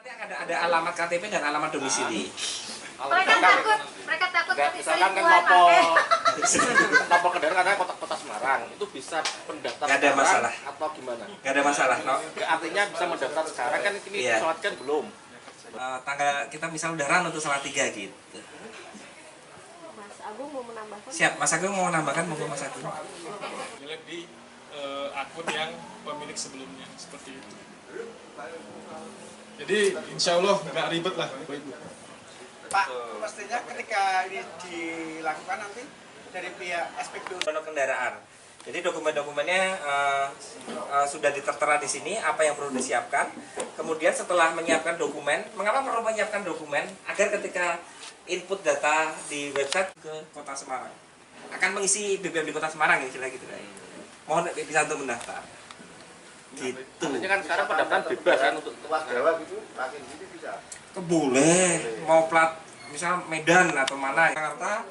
Ada alamat KTP dan alamat domisili. Mereka takut nanti misalkan kan lapor kendaraan karena kota Semarang itu bisa pendaftaran. Nggak ada masalah atau gimana? Nggak ada masalah. No? Artinya bisa mendaftar sekarang kan ini pesawat kan belum. Tanggal kita misal udah run untuk Salatiga gitu. Mas Agung mau menambahkan? Siap, Mas Agung mau menambahkan, monggo Mas Agung. Milik di akun yang pemilik sebelumnya seperti itu. Jadi insya Allah nggak ribet lah. Pak, pastinya ketika ini dilakukan nanti dari pihak SPBU Kendaraan. Jadi dokumen-dokumennya sudah ditertera di sini apa yang perlu disiapkan. Kemudian setelah menyiapkan dokumen, mengapa perlu menyiapkan dokumen? Agar ketika input data di website ke Kota Semarang akan mengisi BBM di Kota Semarang ya, kira-kira gitu. Mohon bisa untuk mendaftar. Gitu. Artinya kan sekarang pendaftaran bebas kan untuk luas Jawa gitu, makin gitu bisa. Boleh, mau plat misal Medan atau mana, Jakarta,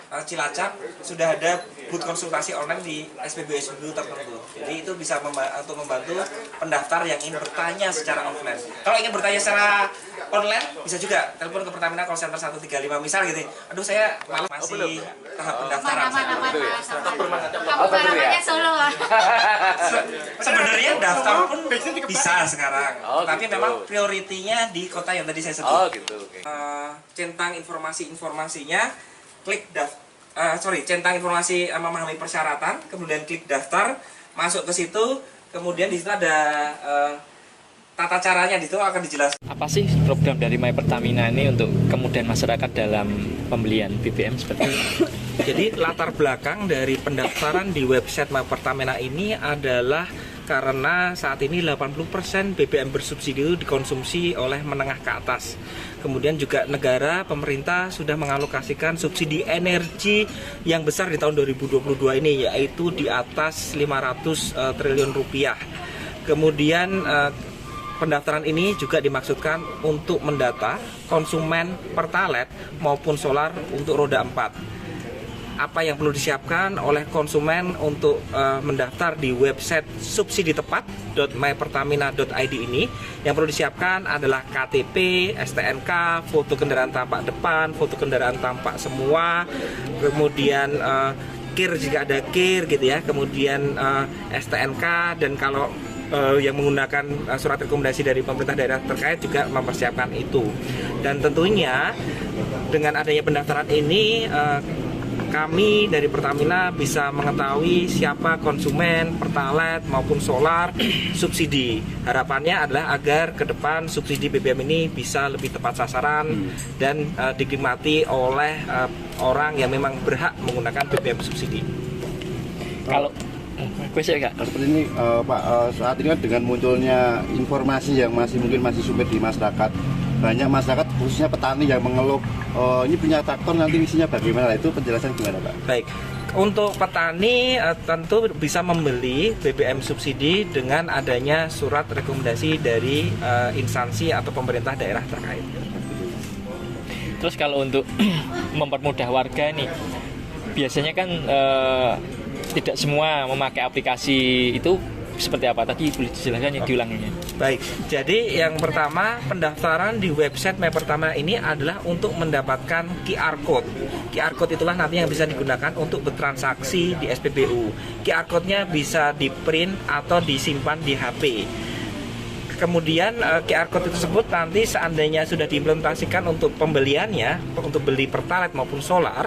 Cilacap sudah ada booth konsultasi online di SPBU tertentu. Jadi itu bisa untuk membantu pendaftar yang ingin bertanya secara offline. Kalau ingin bertanya secara online bisa juga telepon ke Pertamina call center 135 misal gitu. Aduh saya malah masih tahap pendaftaran. Namanya Solo. Sebenarnya daftar pun bisa sekarang. Tapi memang prioritinya di kota yang tadi saya sebut. Oh gitu. Centang informasinya, klik centang informasi memahami persyaratan, kemudian klik daftar, masuk ke situ, kemudian di situ ada tata caranya, di situ akan dijelaskan. Apa sih program dari My Pertamina ini untuk kemudahan masyarakat dalam pembelian BBM seperti ini? Jadi latar belakang dari pendaftaran di website My Pertamina ini adalah karena saat ini 80% BBM bersubsidi itu dikonsumsi oleh menengah ke atas. Kemudian juga negara, pemerintah sudah mengalokasikan subsidi energi yang besar di tahun 2022 ini, yaitu di atas 500 triliun rupiah. Kemudian pendaftaran ini juga dimaksudkan untuk mendata konsumen Pertalite maupun solar untuk roda 4. Apa yang perlu disiapkan oleh konsumen untuk mendaftar di website subsiditepat.mypertamina.id ini. Yang perlu disiapkan adalah KTP, STNK, foto kendaraan tampak depan, foto kendaraan tampak semua, kemudian KIR jika ada KIR gitu ya, kemudian STNK, dan kalau yang menggunakan surat rekomendasi dari pemerintah daerah terkait juga mempersiapkan itu. Dan tentunya dengan adanya pendaftaran ini kami dari Pertamina bisa mengetahui siapa konsumen Pertalite maupun solar subsidi. Harapannya adalah agar ke depan subsidi BBM ini bisa lebih tepat sasaran dan dinikmati oleh orang yang memang berhak menggunakan BBM subsidi. Kalau seperti ini Pak, saat ini kan dengan munculnya informasi yang mungkin masih sumir di masyarakat, banyak masyarakat khususnya petani yang mengeluh ini punya traktor nanti isinya bagaimana, itu penjelasan gimana Pak? Baik, untuk petani tentu bisa membeli BBM subsidi dengan adanya surat rekomendasi dari instansi atau pemerintah daerah terkait. Terus kalau untuk mempermudah warga nih, biasanya kan tidak semua memakai aplikasi itu. Seperti apa? Tadi boleh dijelaskan yang diulanginya. Baik, jadi yang pertama pendaftaran di website My Pertamina ini adalah untuk mendapatkan QR Code. QR Code itulah nanti yang bisa digunakan untuk bertransaksi di SPBU. QR Code-nya bisa di-print atau disimpan di HP. Kemudian QR Code tersebut nanti seandainya sudah diimplementasikan untuk pembeliannya, untuk beli Pertalite maupun solar,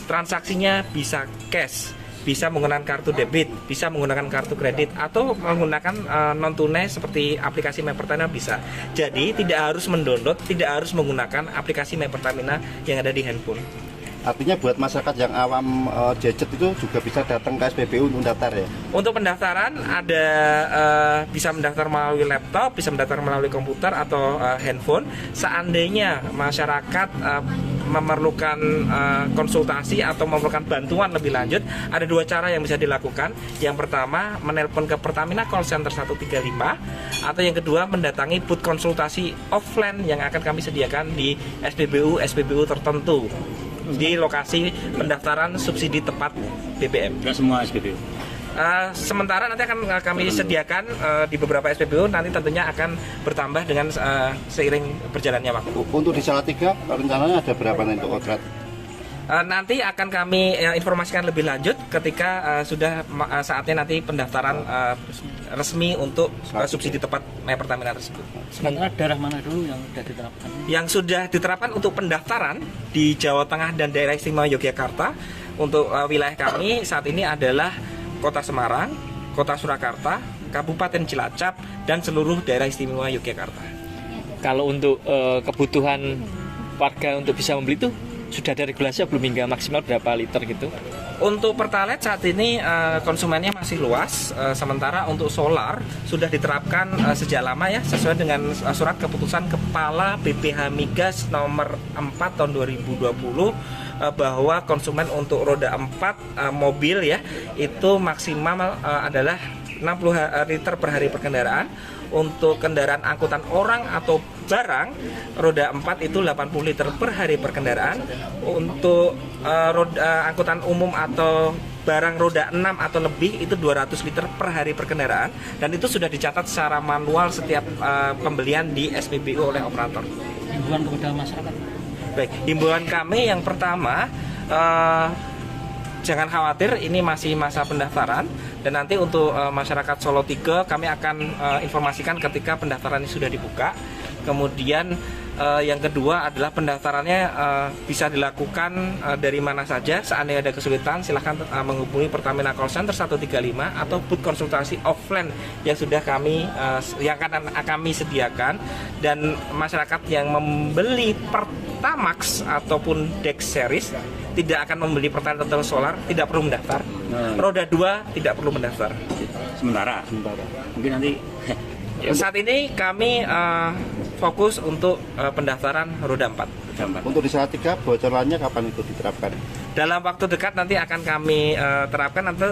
transaksinya bisa cash. Bisa menggunakan kartu debit, bisa menggunakan kartu kredit, atau menggunakan non tunai seperti aplikasi My Pertamina bisa. Jadi tidak harus mendownload, tidak harus menggunakan aplikasi My Pertamina yang ada di handphone. Artinya buat masyarakat yang awam gadget itu juga bisa datang ke SPBU untuk mendaftar ya? Untuk pendaftaran ada bisa mendaftar melalui laptop, bisa mendaftar melalui komputer atau handphone. Seandainya masyarakat memerlukan konsultasi atau memerlukan bantuan lebih lanjut, ada dua cara yang bisa dilakukan. Yang pertama, menelpon ke Pertamina call center 135, atau yang kedua mendatangi booth konsultasi offline yang akan kami sediakan di SPBU tertentu di lokasi pendaftaran subsidi tepat BBM. Enggak semua SPBU. Sementara nanti akan kami sediakan di beberapa SPBU, nanti tentunya akan bertambah dengan seiring berjalannya waktu. Untuk di Salatiga rencananya ada berapa nih untuk outlet? Nanti akan kami informasikan lebih lanjut ketika sudah saatnya nanti pendaftaran resmi untuk subsidi tepat My Pertamina tersebut. Sementara daerah mana dulu yang sudah diterapkan? Yang sudah diterapkan untuk pendaftaran di Jawa Tengah dan daerah istimewa Yogyakarta, untuk wilayah kami saat ini adalah Kota Semarang, Kota Surakarta, Kabupaten Cilacap, dan seluruh daerah istimewa Yogyakarta. Kalau untuk kebutuhan warga untuk bisa membeli itu sudah ada regulasi belum, hingga maksimal berapa liter gitu? Untuk Pertalite saat ini konsumennya masih luas, sementara untuk solar sudah diterapkan sejak lama ya, sesuai dengan surat keputusan Kepala BPH Migas nomor 4 tahun 2020, bahwa konsumen untuk roda 4 mobil ya itu maksimal adalah 60 liter per hari per kendaraan. Untuk kendaraan angkutan orang atau barang roda 4 itu 80 liter per hari per kendaraan. Untuk angkutan umum atau barang roda 6 atau lebih itu 200 liter per hari per kendaraan, dan itu sudah dicatat secara manual setiap pembelian di SPBU oleh operator. Himbauan kepada masyarakat. Baik, himbauan kami yang pertama, jangan khawatir, ini masih masa pendaftaran, dan nanti untuk masyarakat Solo 3 kami akan informasikan ketika pendaftaran ini sudah dibuka. Kemudian yang kedua adalah pendaftarannya bisa dilakukan dari mana saja. Seandainya ada kesulitan, silahkan menghubungi Pertamina Call Center 135 atau booth konsultasi offline yang sudah kami sediakan. Dan masyarakat yang membeli Pertamax ataupun Dex Series tidak akan membeli Pertalite atau solar, tidak perlu mendaftar. Roda 2 tidak perlu mendaftar. Sementara. Mungkin nanti. Saat ini kami fokus untuk pendaftaran roda 4. Untuk di Salatiga bocorannya kapan itu diterapkan? Dalam waktu dekat nanti akan kami terapkan nanti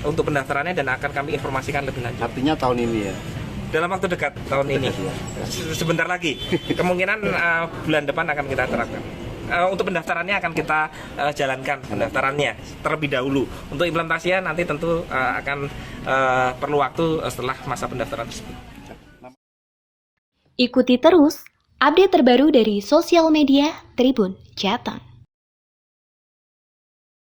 untuk pendaftarannya, dan akan kami informasikan lebih lanjut. Artinya tahun ini ya? Dalam waktu dekat tahun ini, sebentar lagi. Kemungkinan bulan depan akan kita terapkan. Untuk pendaftarannya akan kita jalankan pendaftarannya terlebih dahulu. Untuk implementasinya nanti tentu akan perlu waktu setelah masa pendaftaran tersebut. Ikuti terus update terbaru dari sosial media Tribun Jateng.